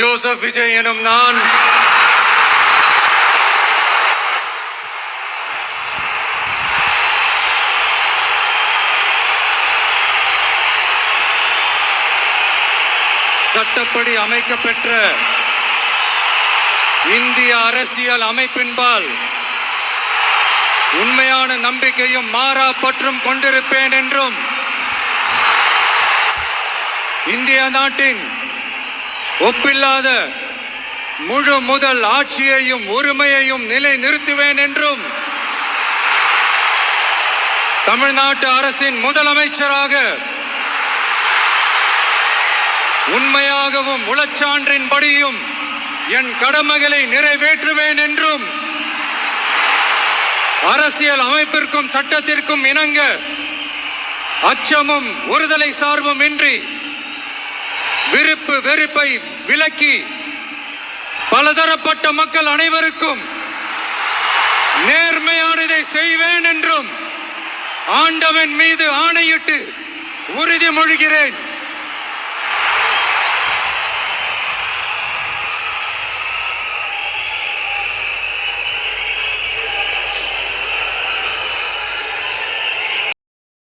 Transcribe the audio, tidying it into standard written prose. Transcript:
Joseph Vijay எனும் நான் சட்டப்படி அமைக்கப்பெற்ற இந்திய அரசியல் அமைப்பின்பால் உண்மையான நம்பிக்கையும் மாறா பற்றும் கொண்டிருப்பேன் என்றும் இந்திய நாட்டின் ஒப்பில்லாத முழு முதல் ஆட்சியையும் உரிமையையும் நிலை நிறுத்துவேன் என்றும் தமிழ்நாட்டு அரசின் முதலமைச்சராக உண்மையாகவும் உளச்சான்றின்படியும் என் கடமைகளை நிறைவேற்றுவேன் என்றும் அரசியல் அமைப்பிற்கும் சட்டத்திற்கும் இணங்க அச்சமும் ஒருதலை சார்பும் இன்றி விருப்பு வெறுப்பை விலக்கி பலதரப்பட்ட மக்கள் அனைவருக்கும் நேர்மையானதை செய்வேன் என்றும் ஆண்டவன் மீது ஆணையிட்டு உறுதிமொழிகிறேன்.